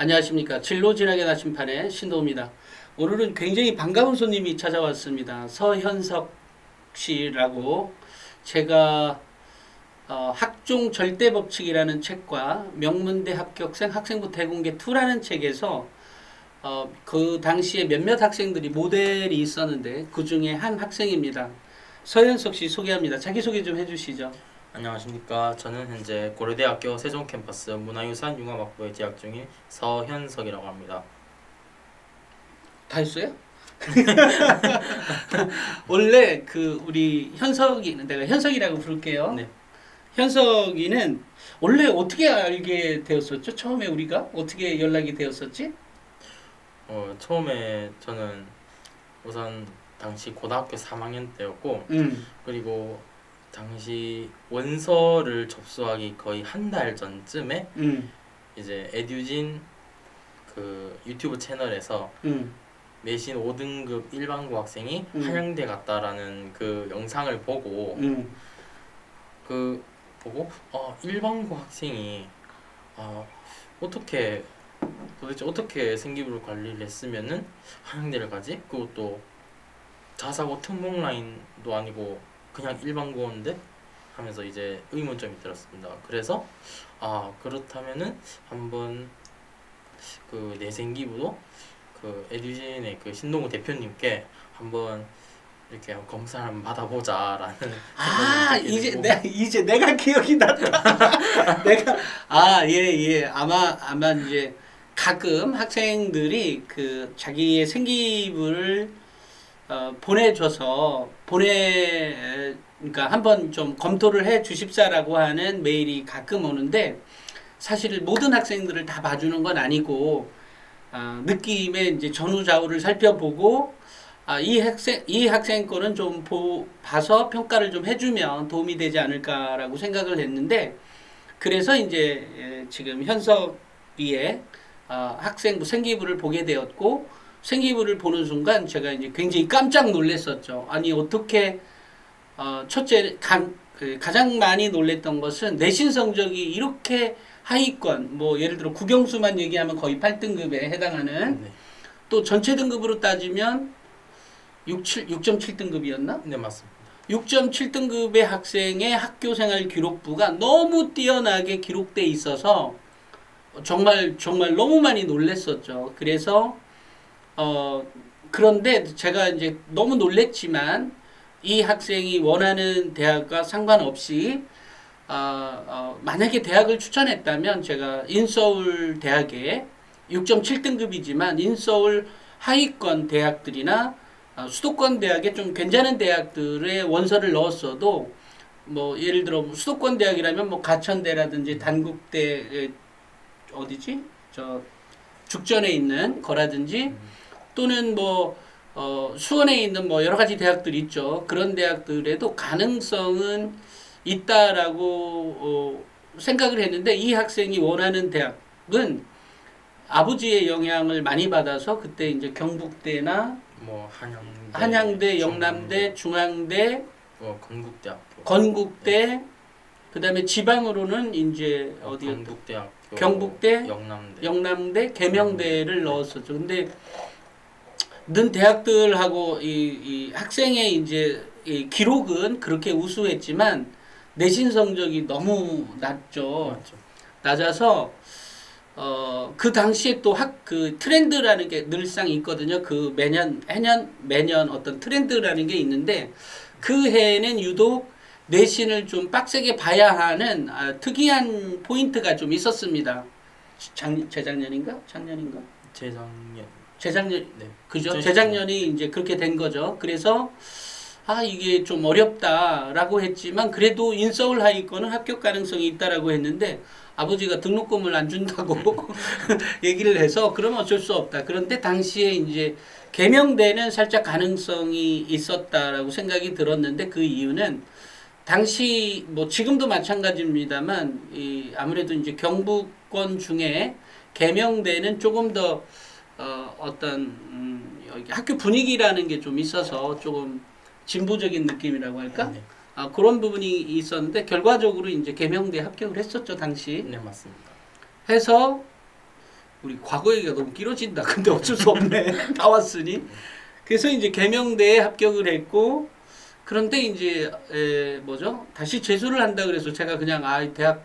안녕하십니까. 진로 진학의 나침판의 신도우입니다. 오늘은 굉장히 반가운 손님이 찾아왔습니다. 서현석 씨라고 제가 학종 절대법칙이라는 책과 명문대 합격생 학생부 대공개 2라는 책에서 그 당시에 몇몇 학생들이 모델이 있었는데 그 중에 한 학생입니다. 서현석 씨 소개합니다. 자기소개 좀 해주시죠. 안녕하십니까. 저는 현재 고려대학교 세종 캠퍼스 문화유산 융합학부에 재학 중인 서현석이라고 합니다. 다 했어요? 원래 그 우리 현석이 내가 현석이라고 부를게요. 네. 현석이는 원래 어떻게 알게 되었었죠? 처음에 우리가 어떻게 연락이 되었었지? 처음에 저는 우선 당시 고등학교 3학년 때였고, 음, 그리고 당시 원서를 접수하기 거의 한 달 전쯤에 음, 이제 에듀진 그 유튜브 채널에서 음, 내신 5등급 일반고 학생이 한양대 갔다라는 그 영상을 보고 음, 그 보고 일반고 학생이 어떻게 도대체 어떻게 생기부를 관리를 했으면은 한양대를 가지? 그것도 자사고 특목 라인도 아니고 그냥 일반고인데 하면서 이제 의문점이 들었습니다. 그래서 그렇다면은 한번 그 내생기부도 그 에듀진의 그 신동우 대표님께 한번 이렇게 검사를 한번 받아보자라는 생각을 듣게 이제 되고. 이제 내가 기억이 났다. 내가 예. 아마 이제 가끔 학생들이 그 자기의 생기부를 보내줘서 그러니까 한번 좀 검토를 해 주십사라고 하는 메일이 가끔 오는데 사실 모든 학생들을 다 봐주는 건 아니고 느낌의 이제 전후좌우를 살펴보고 이 학생 거는 좀 봐서 평가를 좀 해주면 도움이 되지 않을까라고 생각을 했는데 그래서 이제 지금 현석이의 학생부 생기부를 보게 되었고 생기부를 보는 순간 제가 이제 굉장히 깜짝 놀랐었죠. 아니 어떻게 첫째 가장 많이 놀랬던 것은 내신 성적이 이렇게 하위권 뭐 예를 들어 국영수만 얘기하면 거의 8등급에 해당하는 네. 또 전체 등급으로 따지면 6.7등급이었나? 네, 맞습니다. 6.7등급의 학생의 학교생활 기록부가 너무 뛰어나게 기록돼 있어서 정말 너무 많이 놀랬었죠. 그래서 그런데 제가 이제 너무 놀랬지만 이 학생이 원하는 대학과 상관없이 만약에 대학을 추천했다면 제가 인서울 대학에 6.7등급이지만 인서울 하위권 대학들이나 수도권 대학에 좀 괜찮은 대학들의 원서를 넣었어도 뭐 예를 들어 수도권 대학이라면 뭐 가천대라든지 단국대 어디지? 저 죽전에 있는 거라든지 또는 뭐 수원에 있는 뭐 여러 가지 대학들이 있죠. 그런 대학들에도 가능성은 있다라고 생각을 했는데 이 학생이 원하는 대학은 아버지의 영향을 많이 받아서 그때 이제 경북대나 뭐 한양대, 영남대, 중앙대, 건국대학교, 건국대, 그다음에 지방으로는 이제 어디 경북대학교, 경북대, 영남대, 영남대, 계명대를 넣었었죠. 근데 는 대학들하고 이 학생의 이제 이 기록은 그렇게 우수했지만 내신 성적이 너무 낮죠. 맞죠. 낮아서 그 당시에 또 그 트렌드라는 게 늘상 있거든요. 그 매년 어떤 트렌드라는 게 있는데 그 해에는 유독 내신을 좀 빡세게 봐야 하는 특이한 포인트가 좀 있었습니다. 재작년인가? 작년인가? 재작년 네. 그죠? 재작년이 이제 그렇게 된 거죠. 그래서 이게 좀 어렵다라고 했지만 그래도 인서울 하위권은 합격 가능성이 있다라고 했는데 아버지가 등록금을 안 준다고 얘기를 해서 그러면 어쩔 수 없다. 그런데 당시에 이제 계명대는 살짝 가능성이 있었다라고 생각이 들었는데 그 이유는 당시 뭐 지금도 마찬가지입니다만 아무래도 이제 경북권 중에 계명대는 조금 더 여기 학교 분위기라는 게 좀 있어서 조금 진보적인 느낌이라고 할까? 네. 그런 부분이 있었는데 결과적으로 이제 계명대 합격을 했었죠 당시. 네, 맞습니다. 해서 우리 과거 얘기가 너무 길어진다. 근데 어쩔 수 없네. 다 왔으니. 그래서 이제 계명대에 합격을 했고 그런데 이제 뭐죠? 다시 재수를 한다 그래서 제가 그냥 대학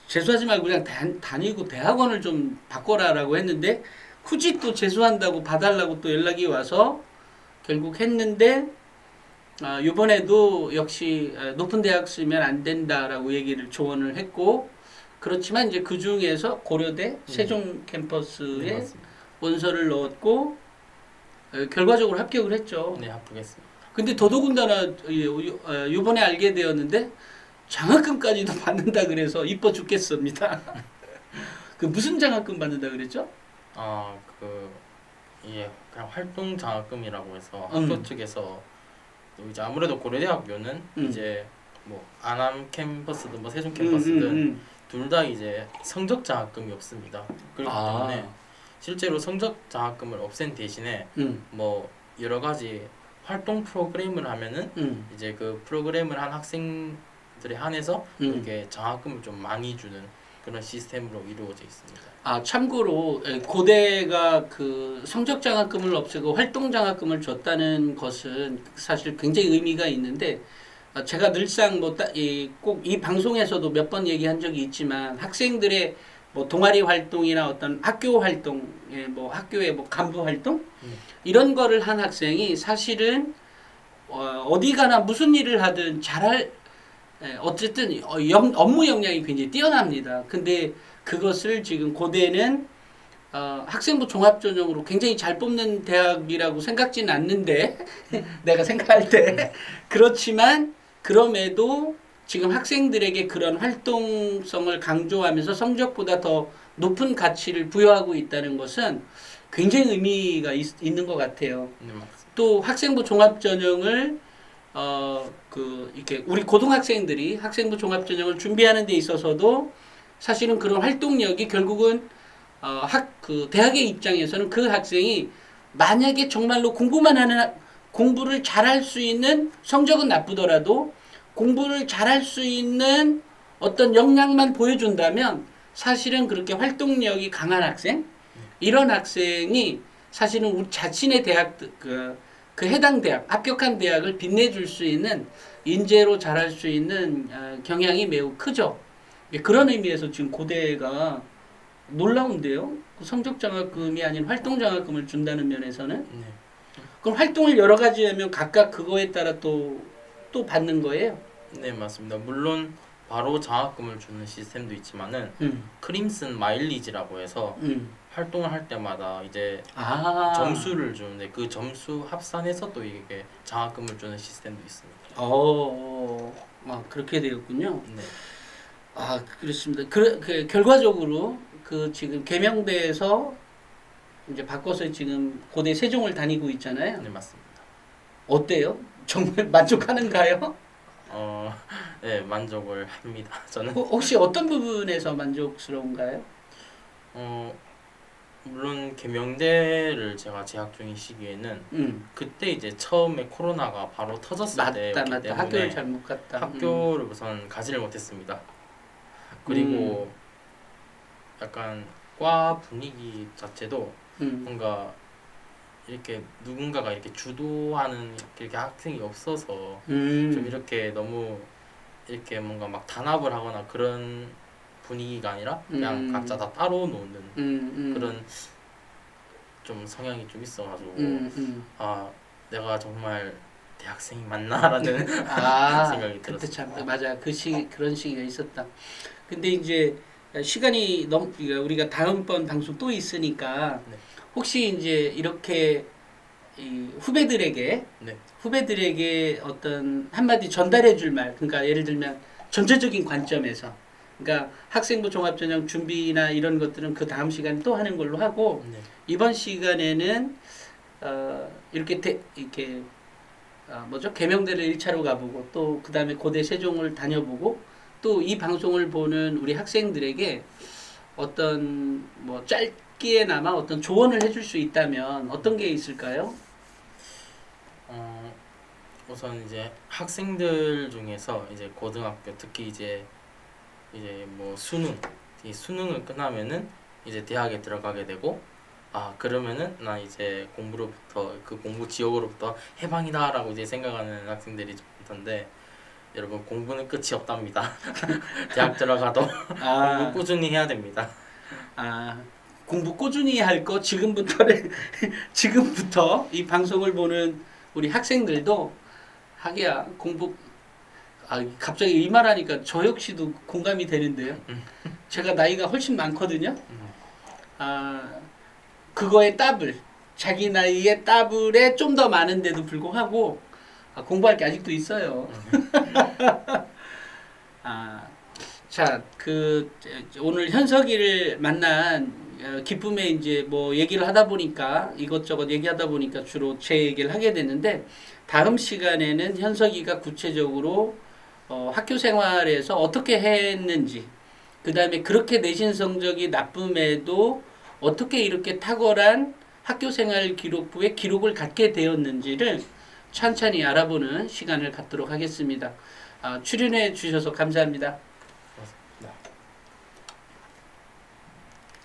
재수하지 말고 그냥 다니고 대학원을 좀 바꿔라라고 했는데 굳이 또 재수한다고 봐달라고 또 연락이 와서 결국 했는데 이번에도 역시 높은 대학 쓰면 안 된다라고 얘기를 조언을 했고 그렇지만 이제 그 중에서 고려대 세종 캠퍼스에 맞습니다. 원서를 넣었고 결과적으로 합격을 했죠. 네, 합격했습니다. 근데 더더군다나 이번에 알게 되었는데 장학금까지도 받는다 그래서 이뻐 죽겠습니다. 그 무슨 장학금 받는다 그랬죠? 이게 그냥 활동 장학금이라고 해서 음. 학교 측에서 또 이제 아무래도 고려대학교는 이제 뭐 안암 캠퍼스든 뭐 세종 캠퍼스든 둘 다 이제 성적 장학금이 없습니다. 그렇기 때문에 실제로 성적 장학금을 없앤 대신에 뭐 여러 가지 활동 프로그램을 하면은 이제 그 프로그램을 한 학생들에 한해서 이렇게 장학금을 좀 많이 주는 그런 시스템으로 이루어져 있습니다. 참고로 고대가 그 성적 장학금을 없애고 활동 장학금을 줬다는 것은 사실 굉장히 의미가 있는데 제가 늘상 꼭 이 방송에서도 몇 번 얘기한 적이 있지만 학생들의 뭐 동아리 활동이나 어떤 학교 활동에 뭐 학교의 뭐 간부 활동 이런 거를 한 학생이 사실은 어디 가나 무슨 일을 하든 어쨌든 업무 역량이 굉장히 뛰어납니다. 근데 그것을 지금 고대는 학생부 종합전형으로 굉장히 잘 뽑는 대학이라고 생각지는 않는데 내가 생각할 때 그렇지만 그럼에도 지금 학생들에게 그런 활동성을 강조하면서 성적보다 더 높은 가치를 부여하고 있다는 것은 굉장히 의미가 있는 것 같아요. 네, 맞습니다. 또 학생부 종합전형을 이렇게 우리 고등학생들이 학생부 종합전형을 준비하는 데 있어서도 사실은 그런 활동력이 결국은 그 대학의 입장에서는 그 학생이 만약에 정말로 공부를 잘할 수 있는 성적은 나쁘더라도 공부를 잘할 수 있는 어떤 역량만 보여준다면 사실은 그렇게 활동력이 강한 학생 이런 학생이 사실은 우리 자신의 대학 그 해당 대학 합격한 대학을 빛내줄 수 있는 인재로 자랄 수 있는 경향이 매우 크죠. 그런 의미에서 지금 고대가 놀라운데요. 성적 장학금이 아닌 활동 장학금을 준다는 면에서는 네. 그럼 활동을 여러 가지 하면 각각 그거에 따라 또 받는 거예요. 네, 맞습니다. 물론 바로 장학금을 주는 시스템도 있지만은 크림슨 마일리지라고 해서 활동을 할 때마다 이제 점수를 주는데 그 점수 합산해서 또 이게 장학금을 주는 시스템도 있습니다. 그렇게 되었군요. 네. 그렇습니다. 결과적으로 그 지금 계명대에서 이제 바꿔서 지금 고대 세종을 다니고 있잖아요. 네, 맞습니다. 어때요? 정말 만족하는가요? 네, 만족을 합니다. 저는. 혹시 어떤 부분에서 만족스러운가요? 물론 계명대를 제가 재학 중인 시기에는 그때 이제 처음에 코로나가 바로 터졌을 때였기 때문에 학교를 잘못 갔다. 학교를 우선 가지를 못했습니다. 그리고 약간 과 분위기 자체도 뭔가 이렇게 누군가가 이렇게 주도하는 이렇게 학생이 없어서 좀 이렇게 너무 이렇게 뭔가 막 단합을 하거나 그런 분위기가 아니라 그냥 각자 다 따로 노는 그런 좀 성향이 좀 있어가지고 내가 정말 대학생이 맞나라는 생각이 그때 들었어요. 참 맞아 그런 시기가 있었다. 근데 이제 시간이 우리가 다음번 방송 또 있으니까 네. 혹시 이제 이렇게 이 후배들에게 어떤 한마디 전달해줄 말, 그러니까 예를 들면 전체적인 관점에서, 그러니까 학생부 종합전형 준비나 이런 것들은 그 다음 시간 또 하는 걸로 하고 이번 시간에는 이렇게 계명대를 1차로 가보고 또 그 다음에 고대 세종을 다녀보고 또 이 방송을 보는 우리 학생들에게 어떤 뭐 짧게나마 어떤 조언을 해줄 수 있다면 어떤 게 있을까요? 우선 이제 학생들 중에서 이제 고등학교 특히 이제 뭐 이 수능을 끝나면은 이제 대학에 들어가게 되고 그러면은 나 이제 공부로부터 그 공부 지옥으로부터 해방이다라고 이제 생각하는 학생들이 좀 많던데 여러분 공부는 끝이 없답니다. 대학 들어가도 공부 꾸준히 해야 됩니다. 공부 꾸준히 할 거 지금부터 이 방송을 보는 우리 학생들도 하기야 공부 갑자기 이 말하니까 저 역시도 공감이 되는데요. 제가 나이가 훨씬 많거든요. 그거에 자기 나이에 더블에 좀 더 많은데도 불구하고 공부할 게 아직도 있어요. 자, 오늘 현석이를 만난 기쁨의 이제 뭐 얘기를 하다 보니까 이것저것 얘기하다 보니까 주로 제 얘기를 하게 됐는데 다음 시간에는 현석이가 구체적으로 학교 생활에서 어떻게 했는지 그 다음에 그렇게 내신 성적이 나쁨에도 어떻게 이렇게 탁월한 학교 생활 기록부에 기록을 갖게 되었는지를 천천히 알아보는 시간을 갖도록 하겠습니다. 출연해 주셔서 감사합니다.